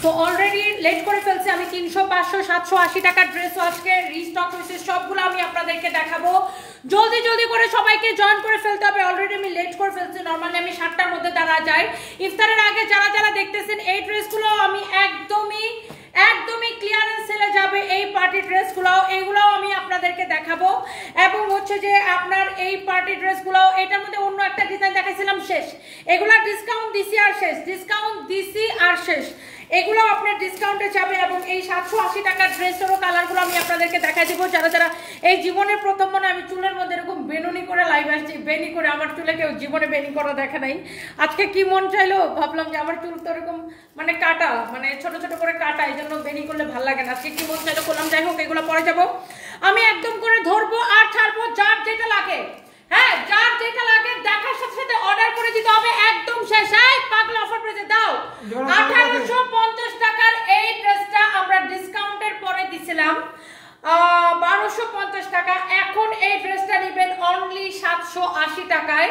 তো already late করে ফেলছে আমি 300 500 780 টাকার ড্রেস আজকে রিস্টক হয়েছে সবগুলো আমি আপনাদেরকে দেখাবো জলদি জলদি করে সবাইকে জয়েন করে ফেলতে হবে অলরেডি আমি লেট করে ফেলছি নরমালি আমি 7টার মধ্যে দাঁড়া যাই ইফতারের আগে যারা যারা দেখতেছেন এই ড্রেসগুলো আমি একদমই ক্লিয়ারেন্স সেলে যাবে এই পার্টি ড্রেসগুলো এগুলো আমি আপনাদেরকে দেখাবো এবং হচ্ছে যে আপনার এই পার্টি ড্রেসগুলো এটার মধ্যে অন্য একটা ডিজাইন দেখাইছিলাম শেষ এগুলা ডিসকাউন্ট দিছি আর শেষ এগুলো আপনার ডিসকাউন্টে যাবে এবং এই 780 টাকার ড্রেসেরও কালারগুলো আমি আপনাদেরকে দেখাই দিব যারা যারা এই জীবনের প্রথম মনে আমি চুলের মধ্যে এরকম বেনুনি করে লাইভ আসছি বেনি করে আমার চুলে কেউ জীবনে বেনি করা দেখা নাই আজকে কি মন চাইলো ভাবলাম যে আমার চুল তো এরকম মানে কাটা মানে ছোট ছোট করে কাটা এই জন্য বেনি করলে ভালো লাগে না আজকে কি মন চাইলো করলাম যাই হোক এগুলো পরে যাবো আমি একদম করে ধরবো আর ছাড়বো যার যেটা লাগে হ্যাঁ যার যেটা লাগে দেখার সাথে সাথে অর্ডার করে দিতে হবে একদম শেষ এই পাগলা অফার প্রাইসে দাও 1850 টাকার এই ড্রেসটা আমরা ডিসকাউন্টের পরে দিছিলাম 1250 টাকা এখন এই ড্রেসটা নেবেন অনলি 780 টাকায়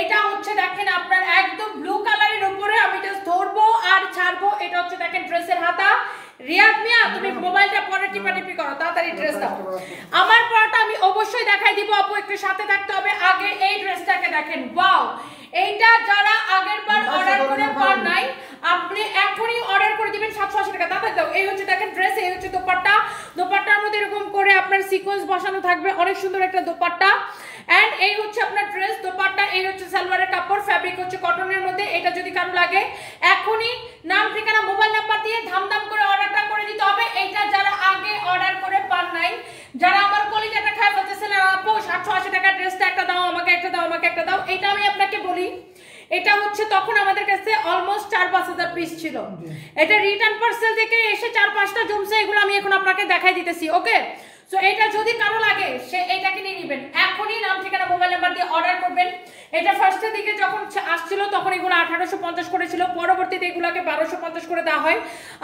এটা হচ্ছে দেখেন আপনার একদম ব্লু কালারের উপরে আমি জাস্ট ধরবো আর ছাড়বো এটা হচ্ছে দেখেন ড্রেসের হাতা রিয়াদ মিয়া তুমি মোবাইলটা পরে টিপাটিপি করো তাড়াতাড়ি ড্রেস দাও আমার পরটা আমি অবশ্যই দেখাই দিব আপু একটু সাথে থাকতে হবে আগে এই ড্রেসটাকে দেখেন ওয়াও এইটা যারা আগেরবার অর্ডার করে পান নাই আপনি এখনই অর্ডার করে দিবেন 780 টাকা তাড়াতাড়ি দাও এই হচ্ছে দেখেন ড্রেস এই হচ্ছে দোপাট্টার মধ্যে এরকম করে আপনার সিকোয়েন্স বসানো থাকবে অনেক সুন্দর একটা দোপাট্টা এন্ড এই হচ্ছে আপনার ড্রেস দোপাট্টা এই হচ্ছে সালোয়ারের কাপড় ফ্যাব্রিক হচ্ছে কটনের মধ্যে এটা যদি কারো লাগে এখনই নাম ঠিকানা মোবাইল নাম্বার দিয়ে ধামধাম করে অর্ডারটা করে দিতে হবে এইটা যারা আগে অর্ডার করে পান নাই যারা আমার কলিজাটা খায় বলতেছিলেন আপু 780 টাকার ড্রেসটা একটা দাও আমাকে একটা দাও এটা আমি আপনাকে বলি এটা হচ্ছে তখন আমাদের কাছে অলমোস্ট 4-5,000 পিস ছিল এটা রিটার্ন পার্সেল থেকে এসে 4-5টা জমছে এগুলো আমি এখন আপনাকে দেখাই দিতেছি ওকে সো এটা যদি কারো লাগে সে এটাকে নিয়ে নেবেন এখনই নাম ঠিকানা মোবাইল নাম্বার দিয়ে অর্ডার করবেন এটা ফার্স্টের দিকে যখন আসছিল তখন এগুলো 1850 করে ছিল পরবর্তীতে এগুলাকে 1250 করে দেওয়া হয়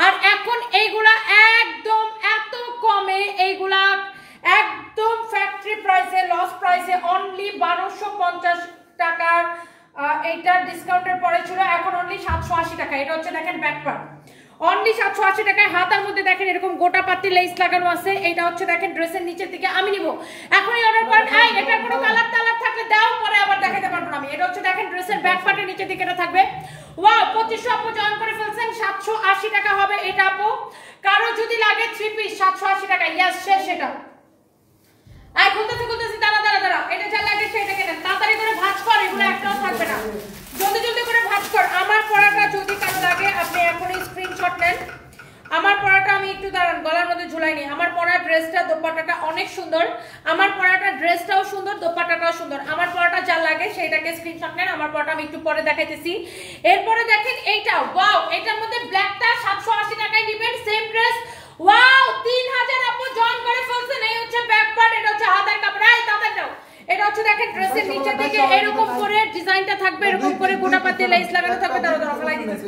আর এখন এইগুলা একদম এত কমে এইগুলা একদম ফ্যাক্টরি প্রাইসে লস প্রাইসে অনলি 1250 টাকার এইটা ডিসকাউন্টের পরে ছিল এখন অনলি 780 টাকা এটা হচ্ছে দেখেন ব্যাক পার্ট অনলি 780 টাকায় হাতার মধ্যে দেখেন এরকম গোটা পাতি লেস লাগানো আছে এটা হচ্ছে দেখেন ড্রেসের নিচের দিকে আমি নিব এখনই অর্ডার করেন এটা কোনো কালার থাকলে দাও পরে আবার দেখাতে পারবো না আমি এটা হচ্ছে দেখেন ড্রেসের ব্যাক পার্টের নিচের দিকে এটা থাকবে ওয়াও 2500 আপু জয়েন করে ফেলছেন 780 টাকা হবে এটা আপু কারো যদি লাগে 3 পিস 780 টাকা ইয়েস শেষ সেটা খুলতেছি দাঁড়া এটা যা লাগে সেটা কেনেন তাড়াতাড়ি করে ভাঁজ কর এগুলো একটাও থাকবে না জলদি করে ভাঁজ কর আমার পরাটা যদি কারো লাগে আপনি এখনই স্ক্রিনশট নেন আমার পরাটা আমি একটু দাঁড়ান গলার মধ্যে ঝুলাইনি আমার পরা ড্রেসটা দোপাট্টাটা অনেক সুন্দর আমার পরাটা ড্রেসটাও সুন্দর দোপাট্টাটাও সুন্দর আমার পরাটা যা লাগে সেটাকে স্ক্রিনশট নেন আমার পরাটা আমি একটু পরে দেখাইতেছি এরপরে দেখেন এইটা ওয়াও এটার মধ্যে ব্ল্যাকটা 780 টাকায় নেবেন সেম ড্রেস ওয়াও 3000 আপু জয়েন করে ফেলছেন এই হচ্ছে ব্যাক পার্ট এটা হচ্ছে হাতার কাপড় তাড়াতাড়ি দাও এটা হচ্ছে দেখেন ড্রেসের নিচে থেকে এরকম করে ডিজাইনটা থাকবে এরকম করে গোটা পাতি লেস লাগানো থাকবে দাঁড়াও ফালাই দিতেছি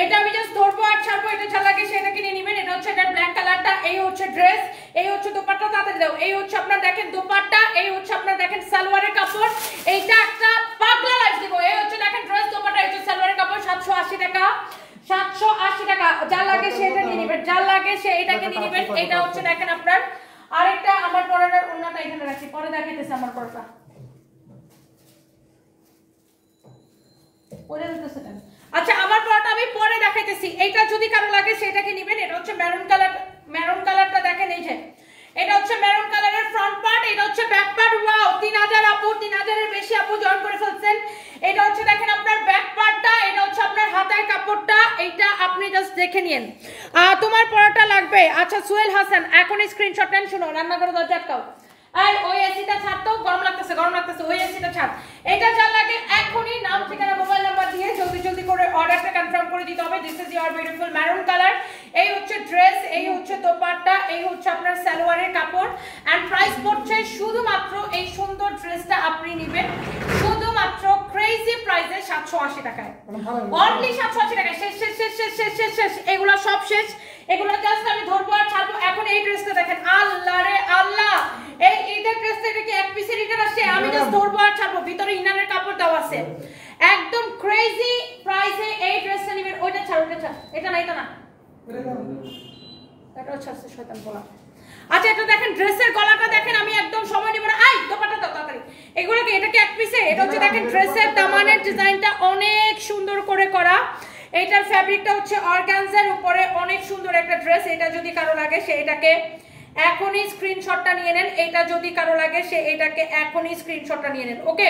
এটা আমি জাস্ট ধরবো আর ছাড়বো এটা যা লাগে সেটা কিনে নেবেন এটা হচ্ছে এটা ব্ল্যাক কালারটা এই হচ্ছে ড্রেস এই হচ্ছে দোপাট্টা তাড়াতাড়ি দাও এই হচ্ছে আপনার দেখেন দোপাট্টা এই হচ্ছে আপনার দেখেন সালোয়ারের কাপড় এইটা একটা পাগলা লাইফ দিব এই হচ্ছে দেখেন ড্রেস দোপাট্টা এই হচ্ছে সালোয়ারের কাপড় 780 টাকা 780 টাকা যা লাগে সেটা নিয়ে নেবেন যা লাগে সে এটাকে নিয়ে নেবেন এটা হচ্ছে দেখেন আপনার আরেকটা আমার পরাটার ওন্নাটা এখানে রাখি পরে দেখাইতেছি আমার পরাটা পরে দিতেছে কেন আচ্ছা আমার পরাটা আমি পরে দেখাইতেছি এইটা যদি কারো লাগে সেটাকে নেবেন এটা হচ্ছে মেরুন কালারটা দেখেন এই যে এটা হচ্ছে মেরুন কালারের ফ্রন্ট পার্ট এটা হচ্ছে ব্যাক পার্ট ওয়াও 3000 আপু 3000 এর বেশি আপু জয়েন করে ফেলছেন এটা হচ্ছে দেখেন আপনার ব্যাক পার্টটা এটা হচ্ছে আপনার হাতার কাপড়টা এইটা আপনি জাস্ট দেখে নিন তোমার পরাটা লাগবে আচ্ছা সোহেল হাসান এখনই স্ক্রিনশট নেন শুনো রান্না করে দরজা আটকাও এই ওই এসিটা ছাড় তো গরম লাগতেছে ওই এসিটা ছাড় এটা যা লাগে এখনই নাম ঠিকানা মোবাইল নাম্বার দিয়ে জলদি করে অর্ডারটা কনফার্ম করে দিতে হবে this is your beautiful maroon colour এই হচ্ছে ড্রেস এই হচ্ছে দোপাট্টা এই হচ্ছে আপনার সালোয়ারের কাপড় এন্ড প্রাইস পড়ছে শুধুমাত্র এই সুন্দর ড্রেসটা আপনি নেবেন শুধুমাত্র ক্রেজি প্রাইসে 780 টাকায় অনলি 780 টাকায় শেষ এগুলো সব শেষ এগুলো জাস্ট আমি ধরবো আর ছাড়বো এখন এই ড্রেসটা দেখেন আল্লাহ রে আল্লাহ এই ঈদের ড্রেসটা এটা কি এক পিসের রিটার্ন আসছে আমি জাস্ট ধরবো আর ছাড়বো ভিতরে ইনারের কাপড় দেওয়া আছে একদম ক্রেজি প্রাইসে এই ড্রেসটা নেবেন ওইটা ছাড়ো ওইটা ছাড়, এটা না, এটা না, এটা ছাড়ছে শয়তান বলা। আচ্ছা এটা দেখেন ড্রেসের গলাটা দেখেন, আমি একদম সময় নিব না, আই দোপাট্টা দাও তাড়াতাড়ি। এগুলো কি, এটা কি এক পিসে? এটা হচ্ছে দেখেন ড্রেসের দামানের ডিজাইনটা অনেক সুন্দর করে করা। এটার ফ্যাব্রিকটা হচ্ছে অর্গানজার উপরে, অনেক সুন্দর একটা ড্রেস। এটা যদি কারো লাগে সে এটাকে এখনই স্ক্রিনশটটা নিয়ে নেন, এটা যদি কারো লাগে সে এটাকে এখনই স্ক্রিনশটটা নিয়ে নেন। Okay,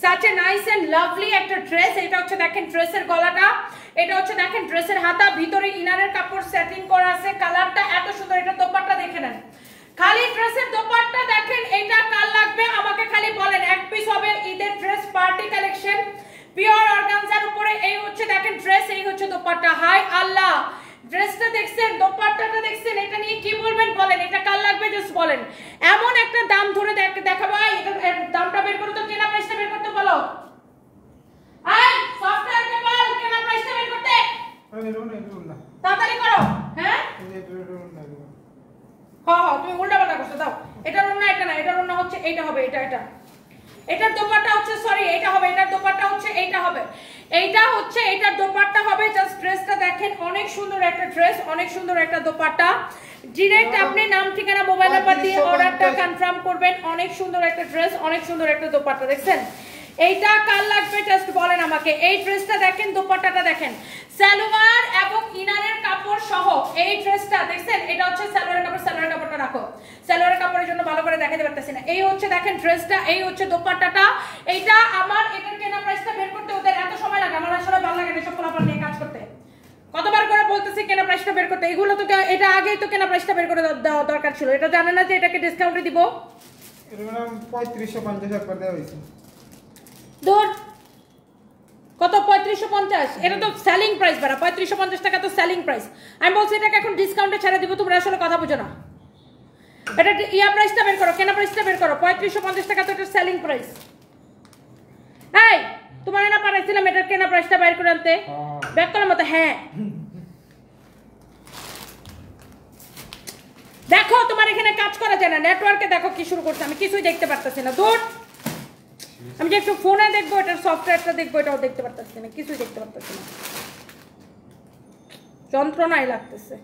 such a nice and lovely একটা ড্রেস। এটা হচ্ছে দেখেন ড্রেসের গলাটা, এটা হচ্ছে দেখেন ড্রেসের হাতা, ভিতরে ইনারের কাপড় সেটিং করা আছে, কালারটা এত সুন্দর। এটা দোপাট্টা দেখে নেন, খালি ড্রেসের দোপাট্টা দেখেন, এটা কার লাগবে আমাকে খালি বলেন। এক পিস হবে ঈদের dress, party collection, pure organza উপরে। এই হচ্ছে দেখেন ড্রেস, এই হচ্ছে দোপাট্টা। হাই আল্লাহ, ড্রেসটা দেখছেন, দোপাট্টাটা দেখছেন, এটা নিয়ে কি বলবেন বলেন, এটা কার লাগবে জাস্ট বলেন। এমন একটা দাম ধরে দেখাবো, এটা দামটা বের করো তো, কেনা প্রাইসটা বের করতে বলো। আই সফটওয়্যারকে বল কেনা প্রাইসটা বের করতে, তাড়াতাড়ি করো। হ্যাঁ হ্যাঁ তুমি উল্টা পাল্টা করছো, দাও। এটার অন্য এটা না, এটার অন্য হচ্ছে এইটা হবে, এটা এটা এটার দোপাট্টা হচ্ছে, সরি এইটা হবে, এটার দোপাট্টা হচ্ছে এইটা হবে, এইটা হচ্ছে এটার দোপাট্টা হবে। জাস্ট ড্রেসটা দেখেন, অনেক সুন্দর একটা ড্রেস, অনেক সুন্দর একটা দোপাট্টা। ডিরেক্ট আপনি নাম ঠিকানা মোবাইল নাম্বার দিয়ে অর্ডারটা কনফার্ম করবেন। অনেক সুন্দর একটা ড্রেস, অনেক সুন্দর একটা দোপাট্টা। দেখছেন এইটা কার লাগবে জাস্ট বলেন আমাকে। এই ড্রেসটা দেখেন, দোপাট্টাটা দেখেন, সালোয়ার এবং ইনারের কাপড় সহ এই ড্রেসটা দেখছেন। এটা হচ্ছে সালোয়ারের কাপড়, সালোয়ারের কাপড়টা রাখো, সালোয়ারের কাপড়ের জন্য ভালো করে দেখাতে পারতেছি না। এই হচ্ছে দেখেন ড্রেসটা, এই হচ্ছে দোপাট্টাটা। এইটা আমার, এটার কেনা প্রাইসটা বের করতে ওদের এত সময় লাগে, আমার আসলে ভালো লাগে না সব পোলাপান নিয়ে কাজ করতে। কতবার করে বলতেছি কেনা প্রাইসটা বের করতে, এগুলো তো এটা আগেই তো কেনা প্রাইসটা বের করে দেওয়া দরকার ছিল। এটা জানেন না যে এটাকে ডিসকাউন্টে দিব, এরকম 3550 করে দেওয়া হয়েছে। দূর কত 3550, এটা তো সেলিং প্রাইস বাড়া, 3550 টাকা তো সেলিং প্রাইস। আমি বলছি এটাকে এখন ডিসকাউন্টে ছেড়ে দিব, তোমরা আসলে কথা বুঝো না। এটা ইয়া প্রাইসটা বের করো, কেনা প্রাইসটা বের করো, 3550 টাকা তো এটা সেলিং প্রাইস। এই তোমার না পাঠাইছিলাম এটার কেনা প্রাইসটা বের করে আনতে, ব্যাক করার মতো। হ্যাঁ দেখো তোমার এখানে কাজ করা যায় না, নেটওয়ার্কে দেখো কি শুরু করছে, আমি কিছুই দেখতে পারতেছি না। দূর, আমি যে একটু ফোনে দেখবো, এটার সফটওয়্যারটা দেখবো, এটাও দেখতে পারতেছি না, কিছুই দেখতে পারতেছি না, যন্ত্রণাই লাগতেছে,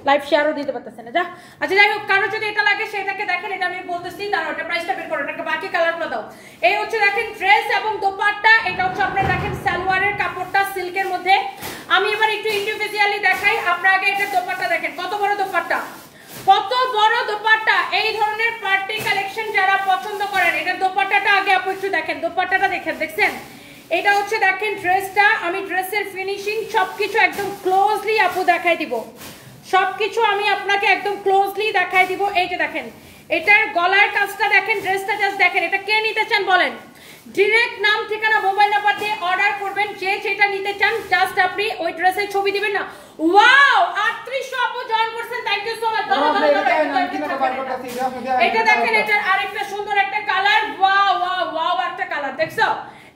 লাইভ শেয়ারও দিতে পারতেছে না। যা আচ্ছা যাই হোক, কারো যদি এটা লাগে সেটাকে দেখেন, এটা আমি বলতেছি তার ওটা প্রাইসটা বের করো, এটাকে বাকি কালারগুলো দাও। এই হচ্ছে দেখেন ড্রেস এবং দোপাট্টা, এটা হচ্ছে আপনারা দেখেন সালোয়ারের কাপড়টা সিল্কের মধ্যে। আমি এবার একটু ইন্ডিভিজুয়ালি দেখাই, আপনারা আগে এটার দোপাট্টা দেখেন, কত বড় দোপাট্টা, কত বড় দোপাট্টা। এই ধরনের পার্টি কালেকশন যারা পছন্দ করেন, এটার দোপাট্টাটা আগে আপু একটু দেখেন, দোপাট্টাটা দেখেন, দেখছেন এটা হচ্ছে দেখেন ড্রেসটা, আমি ড্রেসের ফিনিশিং সবকিছু একদম ক্লোজলি আপু দেখাই দিব, সবকিছু আমি আপনাকে একদম ক্লোজলি দেখাই দিব। এই যে দেখেন এটার গলার কাজটা দেখেন, ড্রেসটা জাস্ট দেখেন। এটা কে নিতে চান বলেন, ডিরেক্ট নাম ঠিকানা মোবাইল নাম্বার দিয়ে অর্ডার করবেন, যে যেটা নিতে চান জাস্ট আপনি ওই ড্রেসের ছবি দিবেন না। ওয়াও 3800 আপু জয়েন করছেন, থ্যাংক ইউ সো মাচ। এটা দেখেন, এটার আরেকটা সুন্দর একটা কালার, ওয়াও ওয়াও ওয়াও একটা কালার, দেখছো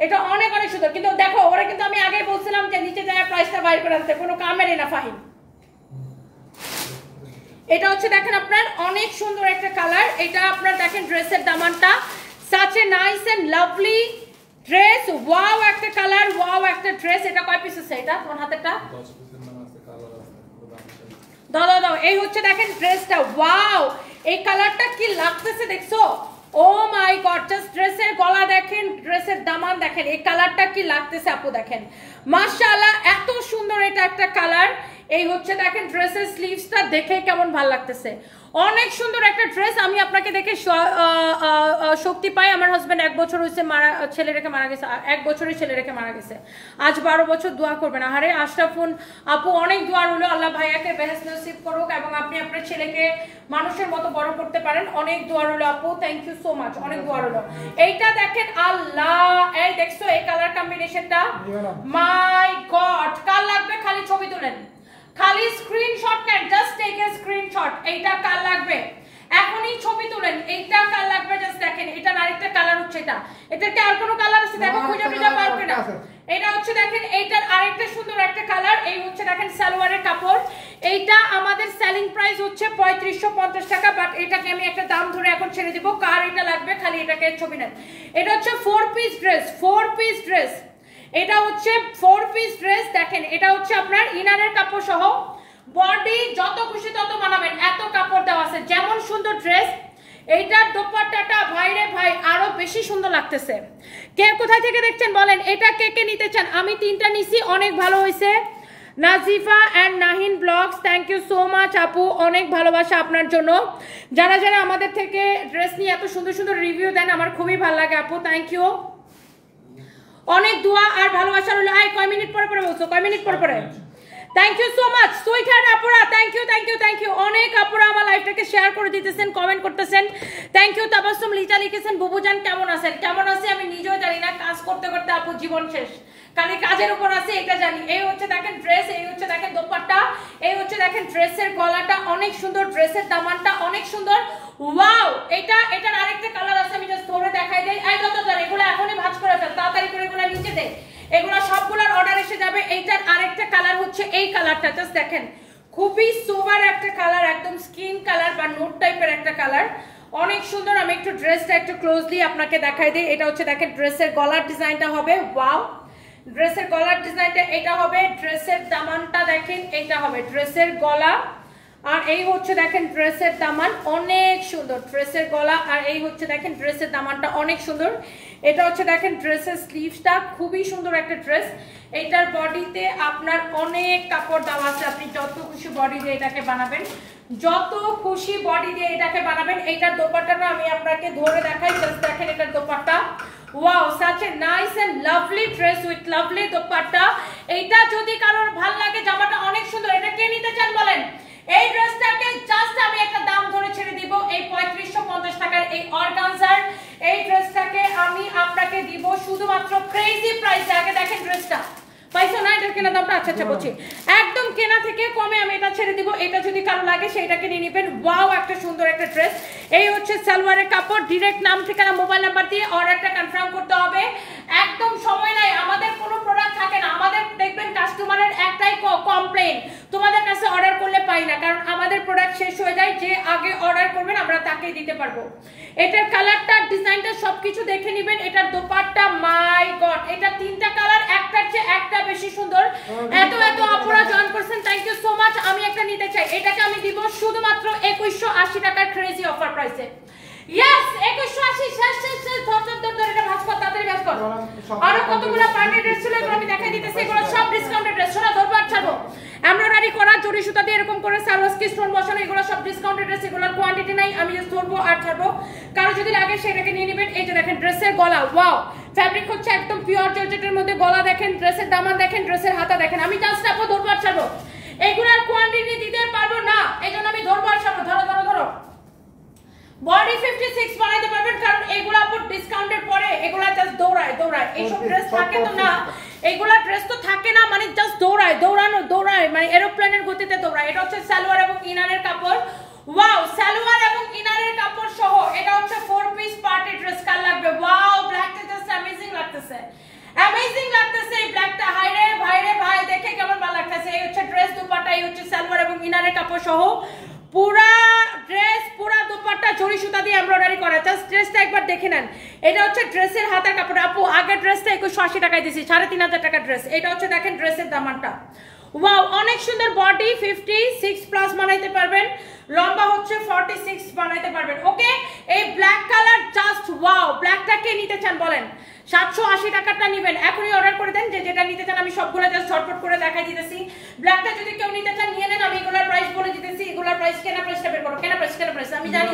এটা অনেক অনেক সুন্দর। কিন্তু দেখো ওরা কিন্তু আমি আগেই বলছিলাম যে নিচে যায় প্রাইসটা বাইর করে আনতে, কোনো কামেরই না ফাহিম। এটা হচ্ছে দেখেন আপনার অনেক সুন্দর একটা কালার, এটা আপনার দেখেন ড্রেসের দামানটা, such a nice and lovely dress, wow একটা কালার, ওয়াও একটা ড্রেস। এটা কয় পিস আছে, এটা তোমার হাতেরটা 10 পিসের নাম আছে, কালার আছে, দাও দাও দাও। এই হচ্ছে দেখেন ড্রেসটা, ওয়াও এই কালারটা কি লাগতেছে দেখছো, ও মাই গড, জাস্ট ড্রেসের গলা দেখেন, ড্রেসের দামান দেখেন, এই কালারটা কি লাগতেছে আপু দেখেন, মাশাআল্লাহ এত সুন্দর এটা একটা কালার। এই হচ্ছে দেখেন ড্রেসের স্লিভসটা দেখে কেমন ভালো লাগতেছে, অনেক সুন্দর একটা ড্রেস। আমি আপনাকে দেখে শক্তি পাই, আমার হাজবেন্ড 1 বছর হয়েছে ছেলে রেখে মারা গেছে, 1 বছরই ছেলে রেখে মারা গেছে, আজ 12 বছর। দোয়া করবেন। আরে আশরাফুন আপু অনেক দোয়া রইলো, আল্লাহ ভাইয়াকে বেহেশত নসিব করুক এবং আপনি আপনার ছেলেকে মানুষের মতো বড় করতে পারেন, অনেক দোয়া রইলো আপু, থ্যাংক ইউ সো মাচ, অনেক দোয়া রইলো। এইটা দেখেন, আল্লাহ এই দেখছো এই কালার কম্বিনেশনটা, মাই গড, কার লাগবে খালি ছবি তুলেন, খালি স্ক্রিনশট নেন, জাস্ট টেক এ স্ক্রিনশট। এইটা কার লাগবে এখনই ছবি তুলেন, এইটা কার লাগবে জাস্ট দেখেন। এটা আরেকটা কালার হচ্ছে, এটা কি আর কোনো কালার আছে দেখো, খুঁজে খুঁজে পারবে না। এটা হচ্ছে দেখেন এইটার আরেকটা সুন্দর একটা কালার। এই হচ্ছে দেখেন সালোয়ারের কাপড়, এইটা আমাদের সেলিং প্রাইস হচ্ছে 3550 টাকা, বাট এটাকে আমি একটা দাম ধরে এখন ছেড়ে দিব, কার এটা লাগবে খালি এটাকে ছবি নেন। এটা হচ্ছে 4 পিস ড্রেস, 4 পিস ড্রেস, এটা হচ্ছে 4 পিস ড্রেস। দেখেন এটা হচ্ছে আপনার ইনারের কাপড় সহ, বডি যত খুশি তত বানাবেন, এত কাপড় দেওয়া আছে, যেমন সুন্দর ড্রেস। এইটার দোপাট্টাটা ভাইরে ভাই আরো বেশি সুন্দর লাগতেছে। কে কোথায় থেকে দেখছেন বলেন, এটা কে কে নিতে চান? আমি 3টা নিছি, অনেক ভালো হয়েছে। Nazifa and Nahin blogs, thank you so much আপু, অনেক ভালোবাসা আপনার জন্য। যারা যারা আমাদের থেকে ড্রেস নিয়ে এত সুন্দর সুন্দর রিভিউ দেন, আমার খুবই ভালো লাগে আপু, থ্যাংক ইউ। অনেক দোয়া আর ভালোবাসা রইল। আই কয় মিনিট পরে পরে বলছো, কয় মিনিট পরে পরে? Thank you so much sweetheart আপুরা, thank you thank you thank you. অনেক আপুরা আমার লাইভটাকে শেয়ার করে দিতেছেন, কমেন্ট করতেছেন, থ্যাংক ইউ। তাবাসসুম লিজা লিখেছেন, বুবুজান কেমন আছেন? কেমন আছে আমি নিজেও জানি না, কাজ করতে করতে আপু জীবন শেষ, খালি কাজের উপর আছে এটা জানি। এই হচ্ছে দেখেন ড্রেস, এই হচ্ছে দেখেন দোপাট্টা, এই হচ্ছে দেখেন ড্রেসের গলাটা অনেক সুন্দর, ড্রেসের দামানটা অনেক সুন্দর। ওয়াও, এটার আরেকটা কালার আছে, আমি জাস্ট ধরে দেখাই দেই। এই দোকানদার এগুলো এখনই ভাঁজ করে ফেল, তাড়াতাড়ি করে এগুলো নিচে দে, এগুলো সবগুলোর অর্ডার এসে যাবে। এইটার আরেকটা কালার হচ্ছে এই কালারটা, জাস্ট দেখেন খুবই সোবার একটা কালার, একদম স্কিন কালার বা নোট টাইপের একটা কালার, অনেক সুন্দর। আমি একটু ড্রেসটা একটু ক্লোজলি আপনাকে দেখাই দিই। এটা হচ্ছে দেখেন ড্রেসের গলার ডিজাইনটা হবে, ওয়াও, ড্রেসের গলার ডিজাইনটা এটা হবে, ড্রেসের দামানটা দেখেন, এটা হবে ড্রেসের গলা, আর এই হচ্ছে দেখেন ড্রেসের দামান, অনেক সুন্দর ড্রেসের গলা, আর এই হচ্ছে দেখেন ড্রেসের দামানটা অনেক সুন্দর। এটা হচ্ছে দেখেন ড্রেসের স্লিভসটা, খুবই সুন্দর একটা ড্রেস। এইটার বডিতে আপনার অনেক কাপড় দেওয়া আছে, আপনি যত খুশি বডি দিয়ে এটাকে বানাবেন, যত খুশি বডি দিয়ে এটাকে বানাবেন। এইটার দোপাট্টাটা আমি আপনাকে ধরে দেখাই, জাস্ট দেখেন এটার dupatta, wow, such a nice and lovely dress with lovely dupatta. এইটা যদি কারোর ভালো লাগে, জামাটা অনেক সুন্দর, এটা কে নিতে চান বলেন? এই ড্রেসটাকে জাস্ট আমি একটা দাম ধরে ছেড়ে দিব, এই 3550 টাকার এই অর্গানজার এই ড্রেসটাকে আমি আপনাকে দিব শুধুমাত্র ক্রেজি প্রাইসে। আগে দেখেন ড্রেসটা পাইছো না, এটার কেনা দামটা আচ্ছা আচ্ছা বলছি, একদম কেনা থেকে কমে আমি এটা ছেড়ে দিব। এটা যদি কারো লাগে সেইটাকে নিয়ে নেবেন। ওয়াও, একটা সুন্দর একটা ড্রেস। এই হচ্ছে সালোয়ারের কাপড়, ডিরেক্ট নাম ঠিকানা মোবাইল নাম্বার দিয়ে অর্ডারটা কনফার্ম করতে হবে, একদম সময় নাই। আমাদের কোনো প্রোডাক্ট থাকে না, আমাদের দেখবেন কাস্টমারের একটাই কমপ্লেইন, তোমাদের কাছে অর্ডার করলে পাই না, কারণ আমাদের প্রোডাক্ট শেষ হয়ে যায়, যে আগে অর্ডার করবেন আমরা তাকেই দিতে পারবো। এটার কালারটা, ডিজাইনটা সবকিছু দেখে নেবেন। এটার দোপাট্টা, মাই গড, এটা 3টা কালার, একটার চেয়ে একটা বেশি সুন্দর। এত এত আপুরা জয়েন করছেন, থ্যাংক ইউ সো মাচ। আমি একটা নিতে চাই, এটাকে আমি দিব শুধুমাত্র 2180 টাকার ক্রেজি অফার প্রাইসে। ইয়েস, 2180, শেষ শেষ শেষ, ধর এটা ভাঁজ কর, তাড়াতাড়ি ভাঁজ কর। আরো কতগুলো পার্টি ড্রেস ছিল, এগুলো আমি দেখাই দিতেছি, এগুলো সব ডিসকাউন্টেড ড্রেস। সোনা ধরবো আর ছাড়বো, এমব্রয়ডারি করা, জরি সুতা দিয়ে এরকম করে সালোয়ার স্টোন বসানো, এগুলো সব ডিসকাউন্টেড ড্রেস, এগুলোর কোয়ান্টিটি নাই, আমি জাস্ট ধরবো আর ছাড়বো। কারো যদি লাগে সেটাকে নিয়ে নেবেন। এই যে দেখেন ড্রেসের গলা, ওয়াও, ফ্যাব্রিক হচ্ছে একদম পিওর জর্জেটের মধ্যে, গলা দেখেন, ড্রেসের দামান দেখেন, ড্রেসের হাতা দেখেন। আমি জাস্ট আপু ধরবো আর ছাড়বো, এগুলোর কোয়ান্টিটি দিতে পারবো না, এই জন্য আমি ধরবো আর ছাড়বো। ধরো ধরো ধরো, বডি 56 বানাইতে পারবেন, কারণ এগুলা আপু ডিসকাউন্টের পরে এগুলা জাস্ট দৌড়ায়। এইসব ড্রেস থাকে তো না, এগুলা ড্রেস তো থাকে না, মানে জাস্ট দৌড়ায়, মানে এরোপ্লেনের গতিতে দৌড়ায়। এটা হচ্ছে সালোয়ার এবং ইনারের কাপড়, ওয়াও, সালোয়ার এবং ইনারের কাপড় সহ। এটা হচ্ছে 4 পিস পার্টি ড্রেস। কার লাগবে? ওয়াও, ব্ল্যাকটা জাস্ট অ্যামেজিং লাগতেছে, অ্যামেজিং লাগতেছে এই ব্ল্যাকটা। হাইরে ভাইরে ভাই, দেখে কেমন ভালো লাগতেছে। এই হচ্ছে ড্রেস, দোপাট্টা, এই হচ্ছে সালোয়ার এবং ইনারের কাপড় সহ পুরা ড্রেস, পুরা দোপাট্টা জরি সুতা দিয়ে এমব্রয়ডারি করা। জাস্ট ড্রেসটা একবার দেখে নেন। এটা হচ্ছে ড্রেসের হাতার কাপড়। আপু আগের ড্রেসটা 2180 টাকায় দিয়েছি, 3500 টাকার ড্রেস। এটা হচ্ছে দেখেন ড্রেসের দামানটা, ওয়াও, অনেক সুন্দর। বডি 56 প্লাস বানাইতে পারবেন, লম্বা হচ্ছে 46 বানাইতে পারবেন। ওকে, এই ব্ল্যাক কালার জাস্ট ওয়াও, ব্ল্যাকটা কে নিতে চান বলেন? 780 টাকাটা নেবেন, এখনই অর্ডার করে দেন। যে যেটা নিতে চান আমি সবগুলো জাস্ট ঝটপট করে দেখাই দিতেছি। ব্ল্যাকটা যদি কেউ নিতে চান নিয়ে নেন, আমি এগুলোর প্রাইস বলে দিতেছি। এগুলোর প্রাইস, কেনা প্রাইসটা বের করো, কেনা প্রাইস আমি জানি,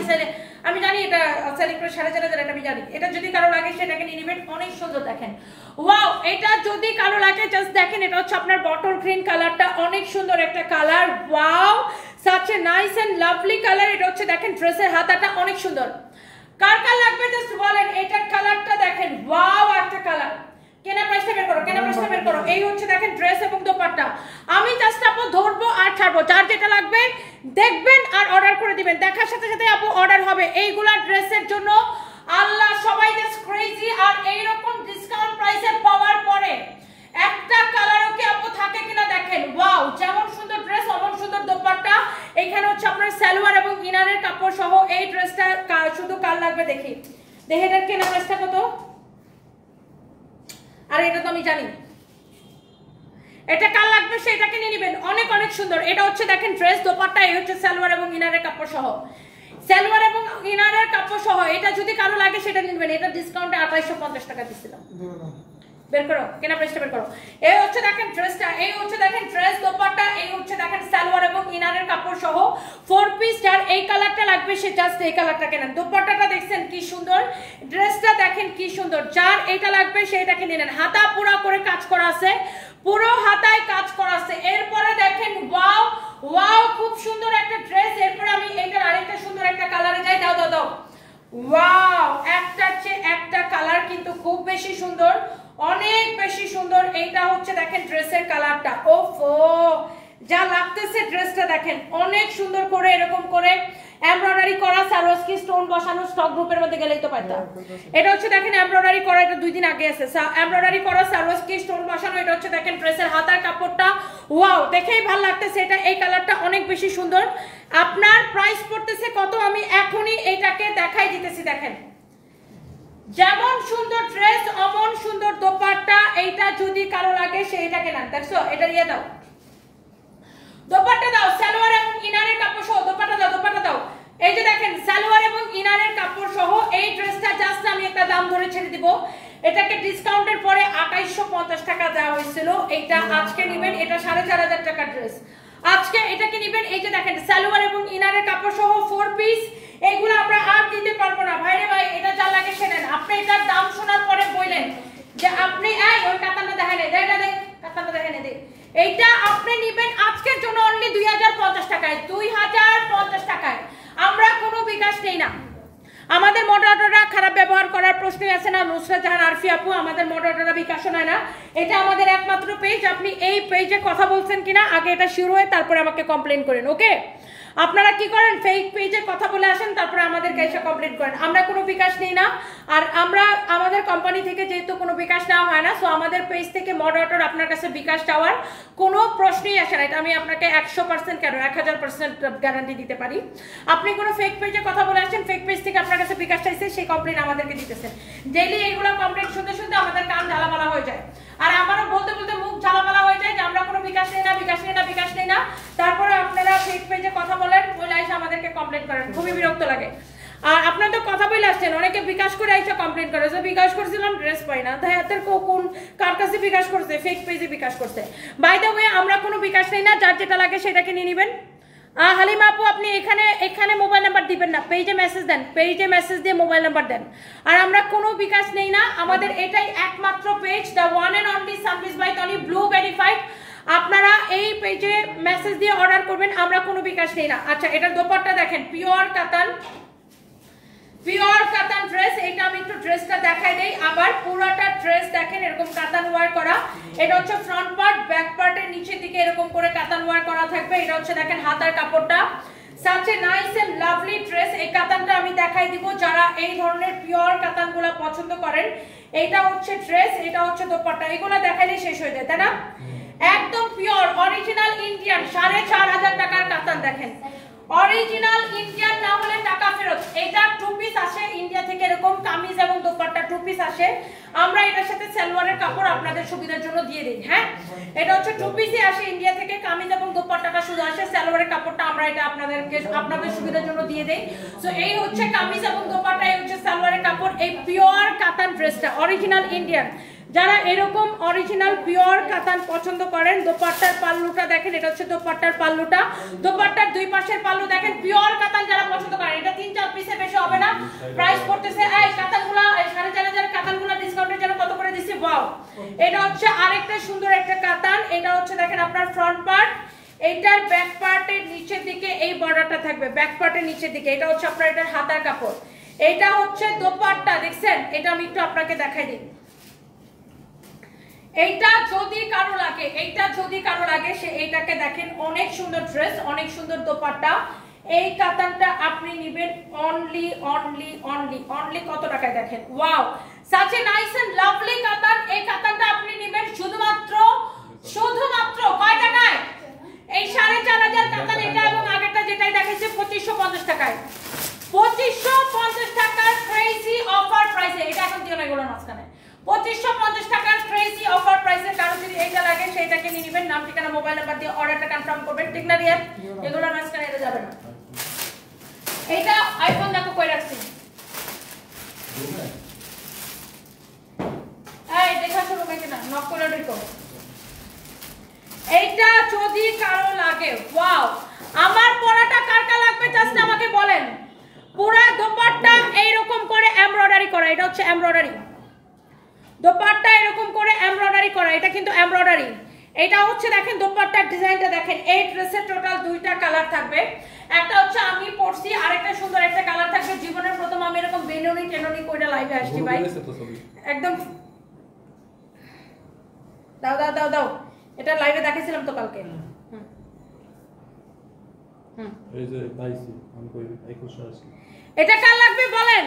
আমি জানি এটা সেলিং প্রাইস 4500, এটা আমি জানি। এটা যদি কারো লাগে সেটাকে নিয়ে নেবেন, অনেক সুন্দর দেখেন, ওয়াও। এটা যদি কারো লাগে জাস্ট দেখেন, এটা হচ্ছে আপনার বটল গ্রিন কালারটা, অনেক সুন্দর একটা colour, wow, such a nice and lovely colour. এটা হচ্ছে দেখেন ড্রেসের হাতাটা অনেক সুন্দর। কার কার লাগবে জাস্ট বলেন। এটার কালারটা দেখেন, ওয়াও, একটা কালার। কেনা প্রাইসটা বের করো, কেনা প্রাইসটা বের করো। এই হচ্ছে দেখেন ড্রেস এবং দোপাট্টা। আমি জাস্ট আপু ধরবো আর ছাড়বো, যার যেটা লাগবে দেখবেন আর অর্ডার করে দিবেন। দেখার সাথে সাথে আপু অর্ডার হবে। এইগুলা ড্রেসের জন্য আল্লাহ, সবাই জাস্ট ক্রেজি। আর এইরকম ডিসকাউন্ট প্রাইসে পাওয়ার পরে একটা কালারও কি আপু থাকে কিনা দেখেন, ওয়াও, যেমন সুন্দর ড্রেস অমন সুন্দর দোপাট্টা। এখানে হচ্ছে আপনার সালোয়ার এবং ইনারের কাপড় সহ এই ড্রেসটা। শুধু কার লাগবে দেখি, দেখে এটার কেনা প্রাইসটা কত? আর এটা তো আমি জানি। এটা কার লাগবে সেটাকে নিয়ে নেবেন, অনেক অনেক সুন্দর। এটা হচ্ছে দেখেন ড্রেস, দোপাট্টা, এই হচ্ছে সালোয়ার এবং ইনারের কাপড় সহ, সালোয়ার এবং ইনারের কাপড় সহ। এটা যদি কারো লাগে সেটা নিবেন, এটা ডিসকাউন্টে 2850 টাকা দিছিলাম। বের করো, কেনা প্রাইসটা বের করো। এই হচ্ছে দেখেন ড্রেসটা, এই হচ্ছে দেখেন ড্রেস, দোপাট্টা, এই হচ্ছে দেখেন সালোয়ার এবং ইনারের কাপড় সহ 4 পিস। যার এই কালারটা লাগবে সে জাস্ট এই কালারটা কেনেন। দোপাট্টাটা দেখছেন কি সুন্দর, ড্রেসটা দেখেন কি সুন্দর। যার এইটা লাগবে সেটাকে নিয়ে নেন। হাতা পুরো করে কাজ করা আছে, পুরো হাতায় কাজ করা আছে। এরপরে দেখেন ওয়াও ওয়াও, খুব সুন্দর একটা ড্রেস। এরপরে আমি এইটার আরেকটা সুন্দর একটা কালারে যাই। দাও দাও দাও, ওয়াও, একটার চেয়ে একটা কালার কিন্তু খুব বেশি সুন্দর, অনেক বেশি সুন্দর। এইটা হচ্ছে দেখেন ড্রেসের কালারটা, ওফো যা লাগতেছে ড্রেসটা দেখেন, অনেক সুন্দর করে এরকম করে এমব্রয়ডারি করা, সারোস্কি স্টোন বসানো। স্টক গ্রুপের মধ্যে গেলেই তো পারতাম। এটা হচ্ছে দেখেন এমব্রয়ডারি করা, এটা 2 দিন আগে আছে, এমব্রয়ডারি করা, সারোস্কি স্টোন বসানো। এটা হচ্ছে দেখেন ড্রেসের হাতার কাপড়টা, ওয়াও দেখেই ভালো লাগতেছে। এটা এই কালারটা অনেক বেশি সুন্দর। আপনার প্রাইস পড়তেছে কত আমি এখনই এটাকে দেখাই দিতেছি। দেখেন যেমন সুন্দর ড্রেস অমন সুন্দর দোপাট্টা। এইটা যদি কারো লাগে সে এটাকে নেন। দেখছো, এটা দিয়ে দাও, দোপাট্টা দাও, সালোয়ার এবং ইনারের কাপড় সহ দোপাট্টা দাও, দোপাট্টা দাও। এই যে দেখেন সালোয়ার এবং ইনারের কাপড় সহ এই ড্রেসটা জাস্ট আমি একটা দাম ধরে ছেড়ে দিব। এটাকে ডিসকাউন্টের পরে 2850 টাকা দেওয়া হয়েছিল। এইটা আজকে নেবেন, এটা 4500 টাকার ড্রেস। আজকে এটাকে নেবেন। এই যে দেখেন সালোয়ার এবং ইনারের কাপড় সহ 4 পিস। এগুলো আমরা আর দিতে পারবো না ভাইরে ভাই, এটা যা লাগে সে নেন। আপনি এটার দাম শোনার পরে বললেন যে আপনি এই ওই কাতানটা দেখেন, দেখ কাতানটা দেখেন, দেখ এইটা আপনি নেবেন আজকের জন্য অনলি 2050 টাকায়, 2050 টাকায়। আমরা কোনো বিকাশ নেই না। আমাদের মডারেটররা খারাপ ব্যবহার করার প্রশ্নই আছে না। নুসরাত জাহান আরফি আপু, আমাদের মডারেটররা বিকাশ নয় না। এটা আমাদের একমাত্র পেজ। আপনি এই পেজে কথা বলছেন কিনা আগে এটা শুরু হয়ে তারপরে আমাকে কমপ্লেন করেন, ওকে? আপনারা কি করেন, ফেক পেজে কথা বলে আসেন, তারপরে আমাদেরকে এসে কমপ্লেন করেন। আমরা কোনো বিকাশ নেই না। আর আমরা আমাদের কোম্পানি থেকে যেহেতু কোনো বিকাশ নেওয়া হয় না, সো আমাদের পেজ থেকে মডারেটর আপনার কাছে বিকাশ চাওয়ার কোনো প্রশ্নই আসে না। এটা আমি আপনাকে 100% কেন 1000% গ্যারান্টি দিতে পারি। আপনি কোনো ফেক পেজে কথা বলে আসছেন, ফেক পেজ থেকে আপনার কাছে বিকাশ চাইছে, সেই কমপ্লেন আমাদেরকে দিতেছেন। ডেইলি এইগুলো কমপ্লেন শুনতে শুনতে আমাদের কান ঝালাপালা হয়ে যায়। আর আমারও বলতে বলতে মুখ ঝালাপালা হয়ে যায় যে আমরা কোনো বিকাশ নেই না, বিকাশ নেই না, বিকাশ নেই না। তারপরে আপনারা ফেক পেজে কথা বলেন, বলে এসে আমাদেরকে কমপ্লেন করেন, খুবই বিরক্ত লাগে। আর আপনারা তো কথা বলে আসছেন, অনেকে বিকাশ করে এসে কমপ্লেন করে যে বিকাশ করছিলাম ড্রেস পাই না। তাই হাতের কোন কার কাছে বিকাশ করছে, ফেক পেজে বিকাশ করছে। বাই দ্য ওয়ে আমরা কোনো বিকাশ নেই না, যার যেটা লাগে সেটাকে নিয়ে নেবেন। হালিমা আপু আপনি এখানে মোবাইল নাম্বার দিবেন না, পেজে মেসেজ দেন, পেজে মেসেজ দিয়ে মোবাইল নাম্বার দেন। আর আমরা কোনো বিকাশ নেই না, আমাদের এটাই একমাত্র page, the one and only Sanvis by Toni blue verified. আপনারা এই পেজে মেসেজ দিয়ে অর্ডার করবেন, আমরা কোনো বিকাশ নেই না। আচ্ছা, এটার দোপাট্টা দেখেন, পিওর কাতান, পিওর কাতান ড্রেস। এটা আমি একটু ড্রেসটা দেখাই দেই। আবার পুরোটা ড্রেস দেখেন এরকম কাতান ওয়ার করা। এটা হচ্ছে ফ্রন্ট পার্ট, ব্যাক পার্টের নিচের দিকে এরকম করে কাতান ওয়ার করা থাকবে। এটা হচ্ছে দেখেন হাতার কাপড়টা, such a nice and lovely dress। এই কাতানটা আমি দেখাই দিব যারা এই ধরনের পিওর কাতানগুলো পছন্দ করেন। এটা হচ্ছে ড্রেস, এটা হচ্ছে দোপাট্টা। এগুলো দেখাইলে শেষ হয়ে যায়, তাই না? একদম পিওর অরিজিনাল ইন্ডিয়ান 4500 টাকার কাতান। দেখেন অরিজিনাল ইন্ডিয়ান না হলে টাকা ফেরত। এটা 2 পিস আসে ইন্ডিয়া থেকে, এরকম কামিজ এবং দোপাট্টা 2 পিস আসে। আমরা এটার সাথে সালোয়ারের কাপড় আপনাদের সুবিধার জন্য দিয়ে দিই। হ্যাঁ, এটা হচ্ছে 2 পিসই আসে ইন্ডিয়া থেকে, কামিজ এবং দোপাট্টাটা শুধু আসে, সালোয়ারের কাপড়টা আমরা এটা আপনাদের সুবিধার জন্য দিয়ে দেই। সো এই হচ্ছে কামিজ এবং দোপাট্টা, এই হচ্ছে সালোয়ারের কাপড়। এই পিওর কাতান ড্রেসটা অরিজিনাল ইন্ডিয়ান, যারা এরকম অরিজিনাল পিওর কাতান পছন্দ করেন। দোপাট্টার পাল্লুটা দেখেন, এটা হচ্ছে দোপাট্টার পাল্লুটা, দোপাট্টার দুই পাশের পাল্লু দেখেন। পিওর কাতান যারা পছন্দ করেন, এটা 3-4 পিসের বেশি হবে না। প্রাইস পড়তেছে এই কাতানগুলো 4500 কাতানগুলো ডিসকাউন্টের জন্য কত করে দিছি? ওয়াও, এটা হচ্ছে আরেকটা সুন্দর একটা কাতান। এটা হচ্ছে দেখেন আপনার ফ্রন্ট পার্ট, এইটার ব্যাক পার্টের নিচের দিকে এই বর্ডারটা থাকবে, ব্যাক পার্টের নিচের দিকে। এটা হচ্ছে আপনার এটার হাতার কাপড়, এটা হচ্ছে দোপাট্টা। দেখছেন, এটা আমি একটু আপনাকে দেখাই দিই। এইটা যদি কারো লাগে, এইটা যদি কারো লাগে সে এইটাকে দেখেন, অনেক সুন্দর ড্রেস, অনেক সুন্দর দোপাট্টা। এই কাতানটা আপনি নেবেন অনলি অনলি অনলি অনলি কত টাকায়? দেখেন wow, such a nice and lovely কাতান। এই কাতানটা আপনি নেবেন শুধুমাত্র কয় টাকায়? এই 4500 কাতান এটা এবং আগেরটা যেটাই দেখাইছে 2550 টাকায়। 2550 টাকার ক্রেজি অফার প্রাইসে। এটা এখন দিও না এগুলোর মাঝখানে, 2550 টাকার ক্রেজি অফার প্রাইসে কারো যদি এইটা লাগে সেইটাকে নিয়ে নেবেন। নাম ঠিকানা মোবাইল নাম্বার দিয়ে অর্ডারটা কনফার্ম করবেন, ঠিক না রিয়া? এগুলো মাঝখানে এটা যাবে না। এইটা আইফোন দেখো কই রাখছি, এই দেখা শুরু হয়েছে না, নক করে ঢুকো। এইটা যদি কারো লাগে, ওয়াও, আমার পরাটা কার কার লাগবে জাস্ট আমাকে বলেন। পুরা দোপাট্টা এইরকম করে এমব্রয়ডারি করা, এটা হচ্ছে এমব্রয়ডারি দোপাট্টা, এরকম করে এমব্রয়ডারি করা, এটা কিন্তু এমব্রয়ডারি। এটা হচ্ছে দেখেন দোপাট্টার ডিজাইনটা দেখেন। এই ড্রেসের টোটাল দুইটা কালার থাকবে, একটা হচ্ছে আমি পরছি, আরেকটা সুন্দর একটা কালার থাকবে। জীবনের প্রথম আমি এরকম বেনুনি টেনুনি কইরা লাইভে আসছি ভাই, একদম। দাও দাও দাও দাও, এটা লাইভে দেখাইছিলাম তো কালকে। এই যে ভাইসি আমি কই 2180। এটা কার লাগবে বলেন?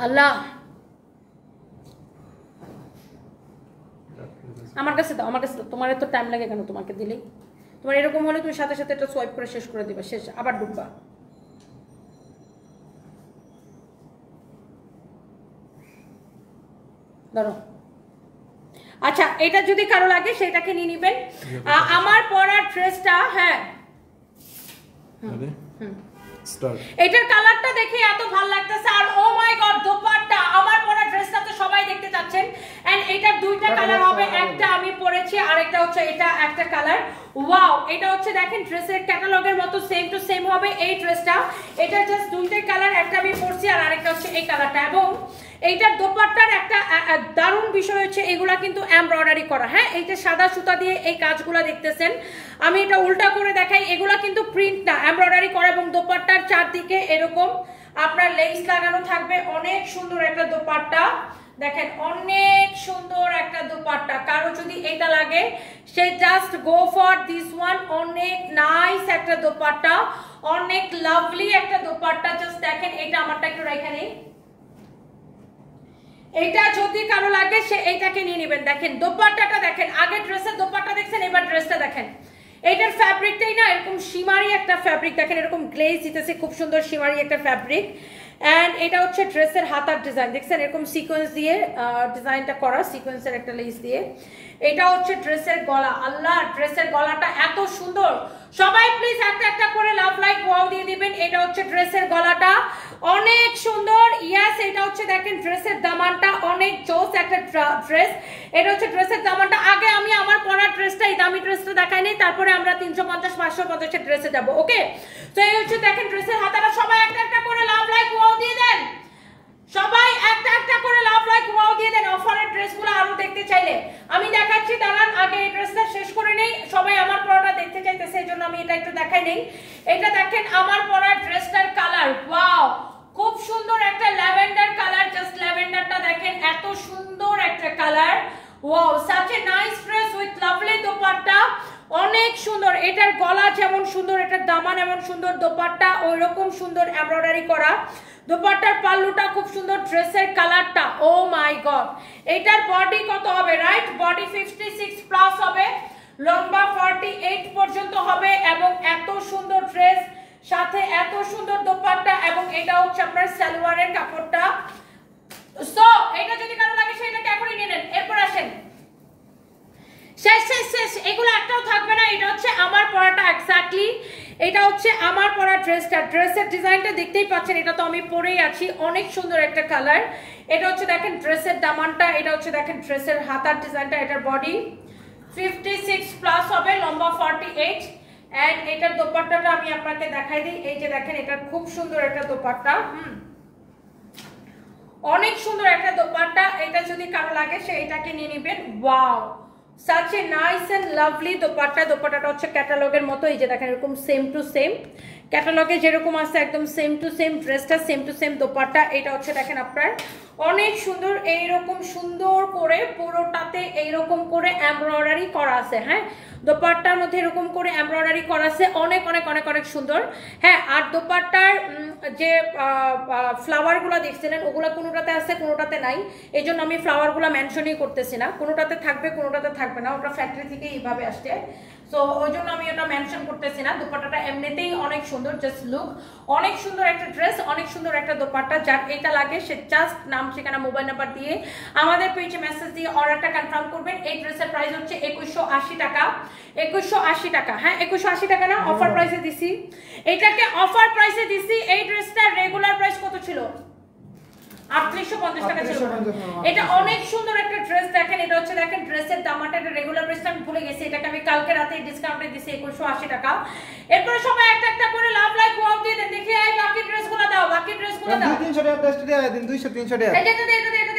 আল্লাহ, আমার কাছে দাও, আমার কাছে দাও। তোমার এত টাইম লাগে কেন? তোমাকে দিলেই তোমার এরকম হলে তুমি সাথে সাথে এটা সোয়াইপ করে শেষ করে দিবা, শেষ, আবার ঢুকবা। ধরো। আচ্ছা, এটা যদি কারো লাগে সেটাকে নিয়ে নিবেন। আমার পরা ড্রেসটা, হ্যাঁ স্টার্ট, এটার কালারটা দেখে এত ভালো লাগতেছে। আর ও মাই গড, দোপাট্টা, আমার পরা ড্রেসটা তো সবাই দেখতে চাচ্ছেন। এন্ড এটার দুইটা কালার হবে, একটা আমি পরেছি, আরেকটা হচ্ছে এটা একটা কালার। ওয়াও, এটা হচ্ছে দেখেন ড্রেসের ক্যাটালগের মতো সেম টু সেম হবে এই ড্রেসটা। এটা জাস্ট দুইটাই কালার, একটা আমি পরছি আর আরেকটা হচ্ছে এই কালারটা। এবং এইটার দোপাট্টার একটা দারুণ বিষয় হচ্ছে এগুলা কিন্তু এমব্রয়ডারি করা। হ্যাঁ, এই যে সাদা সুতা দিয়ে এই কাজগুলা দেখতেছেন, আমি এটা উল্টা করে দেখাই, এগুলা কিন্তু প্রিন্ট না, এমব্রয়ডারি করা। এবং দোপাট্টার চারদিকে এরকম আপনার লেস লাগানো থাকবে। অনেক সুন্দর একটা দোপাট্টা দেখেন, অনেক সুন্দর একটা দোপাট্টা। কারো যদি এটা লাগে সে just go for this one. অনেক নাইস একটা দোপাট্টা, অনেক লাভলি একটা দোপাট্টা। জাস্ট দেখেন, এটা আমারটা একটু রেখে নেই। এটা যদি কারো লাগে সে এইটাকে নিয়ে নেবেন। দেখেন দোপাট্টাটা দেখেন, আগে ড্রেসের দোপাট্টা দেখছেন, এবার ড্রেসটা দেখেন। এটার ফ্যাব্রিকটাই না এরকম শিমারি একটা ফ্যাব্রিক, দেখেন এরকম গ্লেজ দিতেছে, খুব সুন্দর শিমারি একটা ফ্যাব্রিক। এন্ড এটা হচ্ছে ড্রেসের হাতার ডিজাইন, দেখছেন এরকম সিকোয়েন্স দিয়ে ডিজাইনটা করা, সিকোয়েন্সের একটা লেস দিয়ে। এটা হচ্ছে ড্রেসের গলা। আল্লাহ, ড্রেসের গলাটা এত সুন্দর। সবাই প্লিজ একটা একটা করে লাভ লাইক ওয়াও দিয়ে দিবেন। এটা হচ্ছে ড্রেসের গলাটা, অনেক সুন্দর। ইয়েস, এটা হচ্ছে দেখেন ড্রেসের দামানটা, অনেক জোস একটা ড্রেস। এটা হচ্ছে ড্রেসের দামানটা। আগে আমি আমার পরা ড্রেসটা, এই দামি ড্রেসটা দেখাই নেই, তারপরে আমরা 350 550 এর ড্রেসে যাব। ওকে, তো এই হচ্ছে দেখেন ড্রেসের হাতাটা। সবাই একটা একটা করে লাভ লাইক ওয়াও দিয়ে দেন, সবাই একটা একটা করে লাভ লাইক ওয়াও দিয়ে দেন। অফারের ড্রেসগুলো আরো দেখতে চাইলে আমি দেখাচ্ছি, দাঁড়ান আগে এই ড্রেসটা শেষ করে নেই। সবাই আমার পরাটা দেখতে চাইতেছে, এই জন্য আমি এটা একটু দেখাই নেই। এটা দেখেন আমার পরা ড্রেসটার কালার, ওয়াও, খুব সুন্দর একটা ল্যাভেন্ডার কালার। জাস্ট ল্যাভেন্ডারটা দেখেন, এত সুন্দর একটা colour. Wow, such a nice dress with lovely dupatta, অনেক সুন্দর। এটার গলা যেমন সুন্দর, এটার দামান এমন সুন্দর, দোপাট্টা ওই রকম সুন্দর এমব্রয়ডারি করা। দোপাট্টার পাল্লুটা খুব সুন্দর, ড্রেসের কালারটা ও মাই গড। এটার বডি কত হবে? রাইট, বডি 56 প্লাস হবে, লম্বা 48 পর্যন্ত হবে। এবং এত সুন্দর ড্রেস, সাথে এত সুন্দর দোপাট্টা। এবং এটা হচ্ছে আপনার সালোয়ারের কাপড়টা। সো এটা যদি কারো লাগে সেটাকে এখনই নিয়ে নেন। এরপর আসেন, শেষ শেষ শেষ, এগুলো একটাও থাকবে না। এটা হচ্ছে আমার পরাটা এক্স্যাক্টলি, এটা হচ্ছে আমার পরা ড্রেসটা। ড্রেসের ডিজাইনটা দেখতেই পাচ্ছেন, এটা তো আমি পরেই আছি, অনেক সুন্দর একটা কালার। এটা হচ্ছে দেখেন ড্রেসের দামানটা, এটা হচ্ছে দেখেন ড্রেসের হাতার ডিজাইনটা। এটার বডি 56 প্লাস হবে, লম্বা 48। এন্ড এটার দোপাট্টাটা আমি আপনাকে দেখাই দিই। এই যে দেখেন, এটা খুব সুন্দর একটা দোপাট্টা, অনেক সুন্দর একটা দোপাট্টা। এটা যদি কারো লাগে সে এটাকে নিয়ে নেবেন। Wow, such a nice and lovely dupatta. দোপাট্টাটা হচ্ছে ক্যাটালগের মতো, এই যে দেখেন এরকম সেম টু সেম, ক্যাটালগে যেরকম আছে একদম সেম টু সেম। ড্রেসটা সেম টু সেম, দোপাট্টা এটা হচ্ছে দেখেন আপনার অনেক সুন্দর। এইরকম সুন্দর করে পুরোটাতে এইরকম করে এমব্রয়ডারি করা আছে। হ্যাঁ, দোপাট্টার মধ্যে এরকম করে এমব্রয়ডারি করা আছে, অনেক অনেক অনেক অনেক সুন্দর। হ্যাঁ, আর দোপাট্টার যে ফ্লাওয়ারগুলো দেখছিলেন ওগুলো কোনোটাতে আছে কোনোটাতে নাই, এই জন্য আমি ফ্লাওয়ারগুলো মেনশনই করতেছি না। কোনোটাতে থাকবে কোনোটাতে থাকবে না, ওটা ফ্যাক্টরি থেকে এইভাবে আসছে। সো ওই জন্য আমি ওটা মেনশন করতেছি না। দোপাট্টাটা এমনিতেই অনেক সুন্দর, জাস্ট লুক, অনেক সুন্দর একটা ড্রেস, অনেক সুন্দর একটা দোপাট্টা। যার এটা লাগে সে জাস্ট নাম ঠিকানা মোবাইল নাম্বার দিয়ে আমাদের পেজে মেসেজ দিয়ে অর্ডারটা কনফার্ম করবেন। এই ড্রেসের প্রাইস হচ্ছে 2180 টাকা, 2180 টাকা। হ্যাঁ 2180 টাকা না, অফার প্রাইসে দিছি এটাকে, অফার প্রাইসে দিছি। এই ড্রেসটার রেগুলার প্রাইস কত ছিল? 3850 টাকা ছিল। এটা অনেক সুন্দর একটা ড্রেস। দেখেন এটা হচ্ছে, দেখেন ড্রেসের দামটা, এটা রেগুলার প্রাইসটা আমি ভুলে গেছি, এটাকে আমি কালকে রাতে ডিসকাউন্টে দিছি 2180 টাকা। এরপরে সবাই একটা একটা করে লাভ লাইক ওয়াও দিয়ে দেন, দেখি এই বাকি ড্রেসগুলো দাও, বাকি ড্রেসগুলো দাও। 200-300 টাকা বেস্ট দেয়া দিন, 200-300 টাকা। এটা